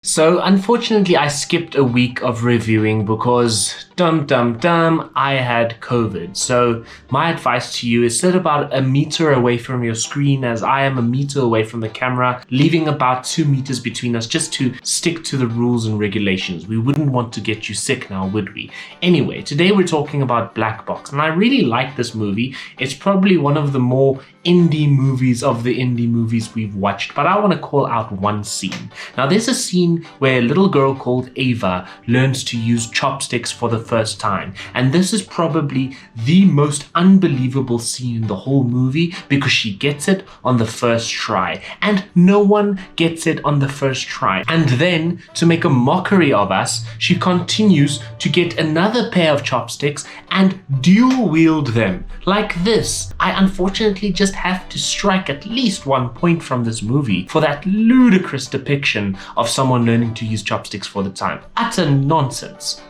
So unfortunately, I skipped a week of reviewing because I had COVID. So my advice to you is sit about a meter away from your screen, as I am a meter away from the camera, leaving about 2 meters between us just to stick to the rules and regulations. We wouldn't want to get you sick now, would we? Anyway, today we're talking about Black Box, and I really like this movie. It's probably one of the more indie movies of the indie movies we've watched, but I want to call out one scene. Now, there's a scene where a little girl called Ava learns to use chopsticks for the first time, and this is probably the most unbelievable scene in the whole movie because she gets it on the first try, and no one gets it on the first try. And then, to make a mockery of us, she continues to get another pair of chopsticks and dual wield them like this. I unfortunately just have to strike at least 1 point from this movie for that ludicrous depiction of someone learning to use chopsticks for the time. Utter nonsense.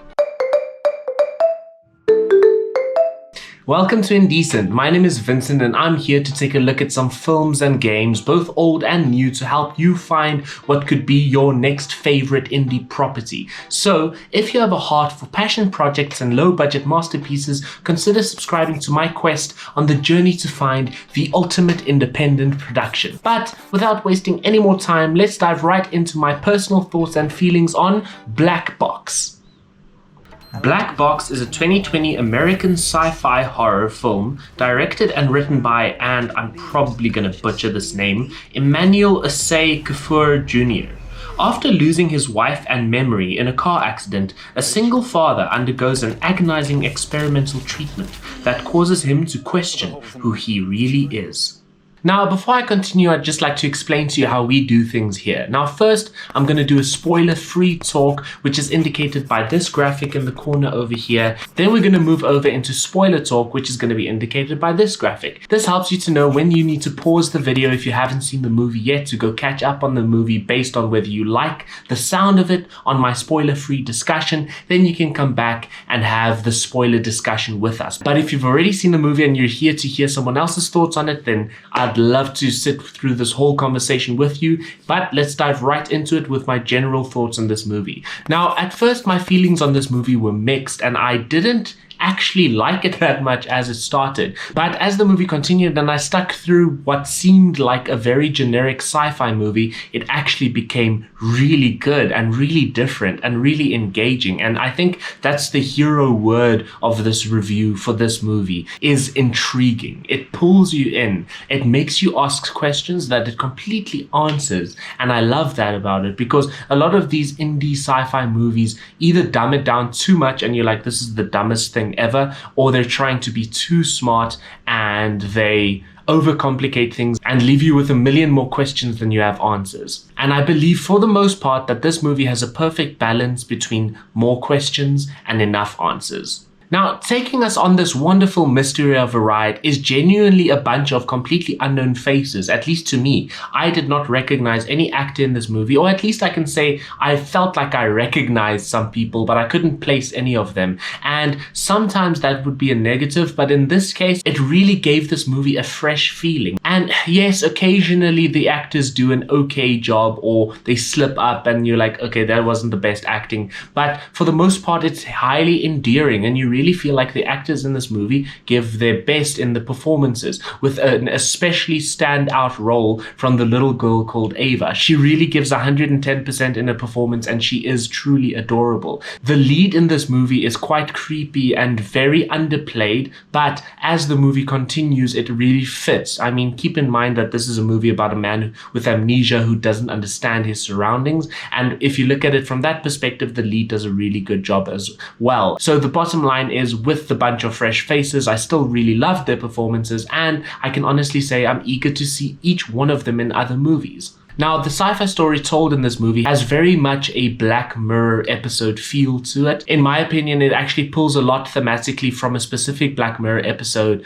Welcome to Indecent. My name is Vincent and I'm here to take a look at some films and games, both old and new, to help you find what could be your next favorite indie property. So, if you have a heart for passion projects and low-budget masterpieces, consider subscribing to my quest on the journey to find the ultimate independent production. But without wasting any more time, let's dive right into my personal thoughts and feelings on Black Box. Black Box is a 2020 American sci-fi horror film directed and written by, and I'm probably going to butcher this name, Emmanuel Asay Kafur Jr. After losing his wife and memory in a car accident, a single father undergoes an agonizing experimental treatment that causes him to question who he really is. Now, before I continue, I'd just like to explain to you how we do things here. Now, first, I'm going to do a spoiler-free talk, which is indicated by this graphic in the corner over here. Then we're going to move over into spoiler talk, which is going to be indicated by this graphic. This helps you to know when you need to pause the video if you haven't seen the movie yet to go catch up on the movie based on whether you like the sound of it on my spoiler-free discussion. Then you can come back and have the spoiler discussion with us. But if you've already seen the movie and you're here to hear someone else's thoughts on it, then I'd love to sit through this whole conversation with you, but let's dive right into it with my general thoughts on this movie. Now, at first, my feelings on this movie were mixed, and I didn't actually like it that much as it started. But as the movie continued and I stuck through what seemed like a very generic sci-fi movie, it actually became really good and really different and really engaging. And I think that's the hero word of this review for this movie, is intriguing. It pulls you in. It makes you ask questions that it completely answers. And I love that about it, because a lot of these indie sci-fi movies either dumb it down too much and you're like, this is the dumbest thing ever, or they're trying to be too smart and they overcomplicate things and leave you with a million more questions than you have answers. And I believe for the most part that this movie has a perfect balance between more questions and enough answers. Now, taking us on this wonderful mystery of a ride is genuinely a bunch of completely unknown faces, at least to me. I did not recognize any actor in this movie, or at least I can say I felt like I recognized some people, but I couldn't place any of them. And sometimes that would be a negative, but in this case, it really gave this movie a fresh feeling. And yes, occasionally the actors do an okay job, or they slip up and you're like, okay, that wasn't the best acting. But for the most part, it's highly endearing, and you really feel like the actors in this movie give their best in the performances, with an especially standout role from the little girl called Ava. She really gives 110% in her performance, and she is truly adorable. The lead in this movie is quite creepy and very underplayed, but as the movie continues, it really fits. I mean, keep in mind that this is a movie about a man with amnesia who doesn't understand his surroundings, and if you look at it from that perspective, the lead does a really good job as well. So the bottom line is, with the bunch of fresh faces, I still really loved their performances, and I can honestly say I'm eager to see each one of them in other movies. Now, the sci-fi story told in this movie has very much a Black Mirror episode feel to it. In my opinion, it actually pulls a lot thematically from a specific Black Mirror episode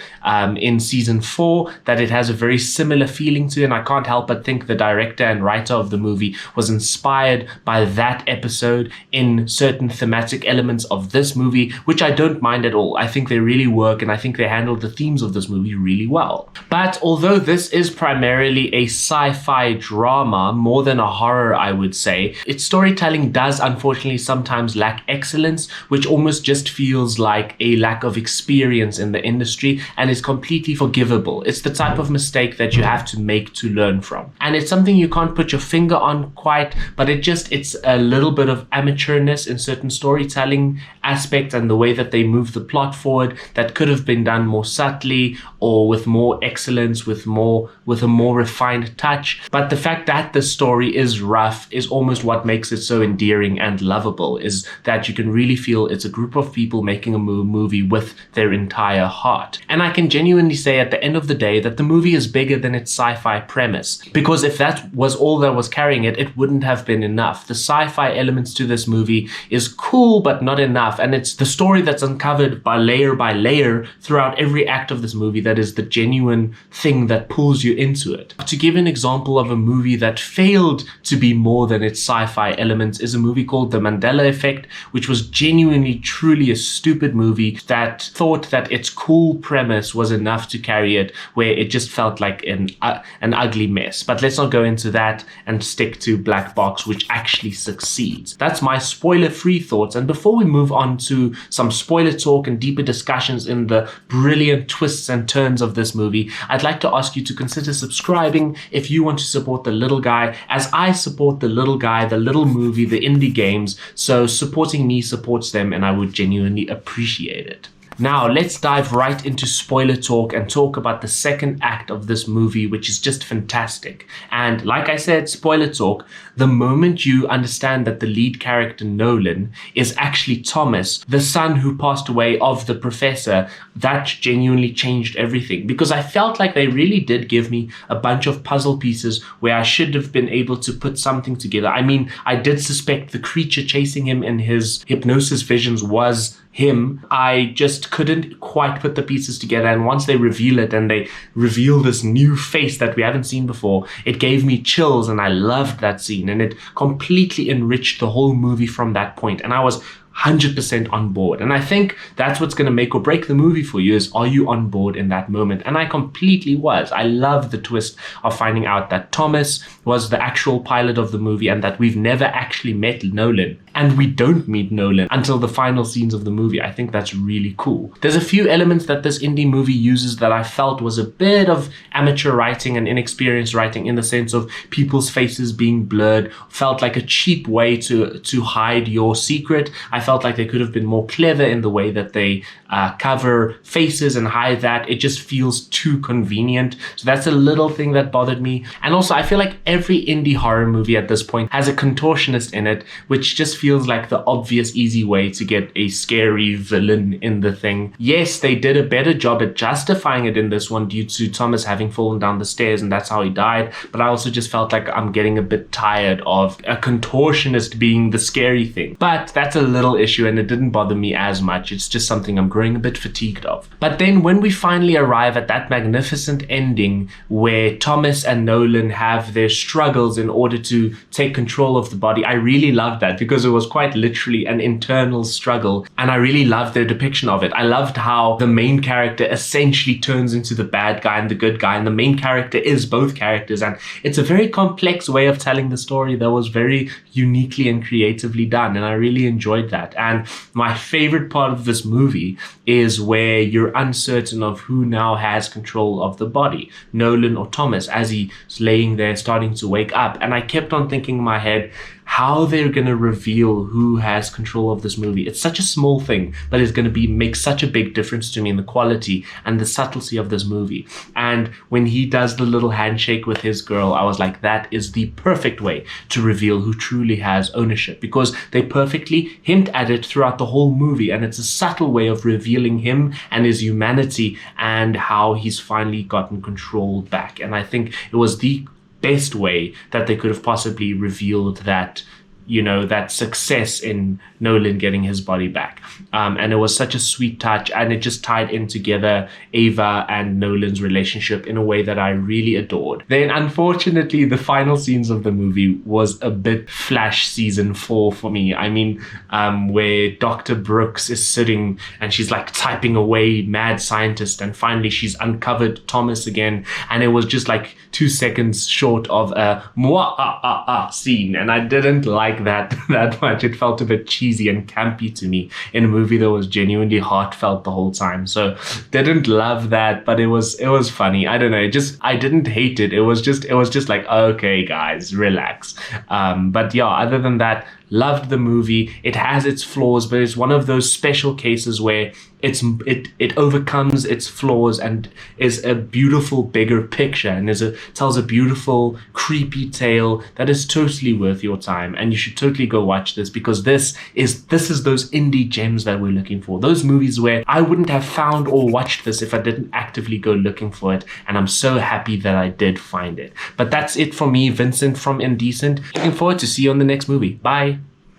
in season 4 that it has a very similar feeling to, and I can't help but think the director and writer of the movie was inspired by that episode in certain thematic elements of this movie, which I don't mind at all. I think they really work, and I think they handle the themes of this movie really well. But although this is primarily a sci-fi drama, drama more than a horror, I would say. Its storytelling does unfortunately sometimes lack excellence, which almost just feels like a lack of experience in the industry and is completely forgivable. It's the type of mistake that you have to make to learn from. And it's something you can't put your finger on quite, but it's a little bit of amateurness in certain storytelling aspects and the way that they move the plot forward that could have been done more subtly or with more excellence, with a more refined touch. But the fact that the story is rough is almost what makes it so endearing and lovable, is that you can really feel it's a group of people making a movie with their entire heart. And I can genuinely say at the end of the day that the movie is bigger than its sci-fi premise, because if that was all that was carrying it, it wouldn't have been enough. The sci-fi elements to this movie is cool but not enough, and it's the story that's uncovered by layer throughout every act of this movie that is the genuine thing that pulls you into it. To give an example of a movie that failed to be more than its sci-fi elements is a movie called The Mandela Effect, which was genuinely truly a stupid movie that thought that its cool premise was enough to carry it, where it just felt like an ugly mess. But let's not go into that and stick to Black Box, which actually succeeds. That's my spoiler-free thoughts. And before we move on to some spoiler talk and deeper discussions in the brilliant twists and turns of this movie, I'd like to ask you to consider subscribing if you want to support the little guy, as I support the little guy, the little movie, the indie games. So supporting me supports them, and I would genuinely appreciate it. Now, let's dive right into spoiler talk and talk about the second act of this movie, which is just fantastic. And like I said, spoiler talk, the moment you understand that the lead character, Nolan, is actually Thomas, the son who passed away of the professor, that genuinely changed everything. Because I felt like they really did give me a bunch of puzzle pieces where I should have been able to put something together. I mean, I did suspect the creature chasing him in his hypnosis visions was him. I just couldn't quite put the pieces together, and once they reveal it and they reveal this new face that we haven't seen before, it gave me chills, and I loved that scene, and it completely enriched the whole movie from that point, and I was 100% on board. And I think that's what's going to make or break the movie for you, is are you on board in that moment? And I completely was. I love the twist of finding out that Thomas was the actual pilot of the movie and that we've never actually met Nolan. And we don't meet Nolan until the final scenes of the movie. I think that's really cool. There's a few elements that this indie movie uses that I felt was a bit of amateur writing and inexperienced writing, in the sense of people's faces being blurred. Felt like a cheap way to hide your secret. I felt like they could have been more clever in the way that they cover faces and hide that. It just feels too convenient. So that's a little thing that bothered me. And also, I feel like every indie horror movie at this point has a contortionist in it, which just feels like the obvious easy way to get a scary villain in the thing. Yes, they did a better job at justifying it in this one due to Thomas having fallen down the stairs and that's how he died. But I also just felt like I'm getting a bit tired of a contortionist being the scary thing. But that's a little issue and it didn't bother me as much. It's just something I'm growing a bit fatigued of. But then when we finally arrive at that magnificent ending where Thomas and Nolan have their struggles in order to take control of the body, I really loved that, because it was quite literally an internal struggle, and I really loved their depiction of it. I loved how the main character essentially turns into the bad guy and the good guy, and the main character is both characters, and it's a very complex way of telling the story that was very uniquely and creatively done, and I really enjoyed that. And my favorite part of this movie is where you're uncertain of who now has control of the body, Nolan or Thomas, as he's laying there starting to wake up. And I kept on thinking in my head how they're going to reveal who has control of this movie. It's such a small thing, but it's going to make such a big difference to me in the quality and the subtlety of this movie. And when he does the little handshake with his girl, I was like, that is the perfect way to reveal who truly has ownership, because they perfectly hint at it throughout the whole movie, and it's a subtle way of revealing him and his humanity and how he's finally gotten control back. And I think it was the best way that they could have possibly revealed that that success in Nolan getting his body back. And it was such a sweet touch, and it just tied in together Ava and Nolan's relationship in a way that I really adored. Then, unfortunately, the final scenes of the movie was a bit Flash season 4 for me. I mean, where Dr. Brooks is sitting and she's like typing away, mad scientist, and finally she's uncovered Thomas again, and it was just like 2 seconds short of a scene, and I didn't like that much. It felt a bit cheesy and campy to me in a movie that was genuinely heartfelt the whole time. So didn't love that, but it was funny. I don't know. I didn't hate it. It was just like, okay, guys, relax. But yeah, other than that, loved the movie. It has its flaws, but it's one of those special cases where it overcomes its flaws and is a beautiful bigger picture, and tells a beautiful creepy tale that is totally worth your time. And you should totally go watch this, because this is those indie gems that we're looking for, those movies where I wouldn't have found or watched this if I didn't actively go looking for it, and I'm so happy that I did find it. But that's it for me, Vincent from Indecent. Looking forward to see you on the next movie. Bye.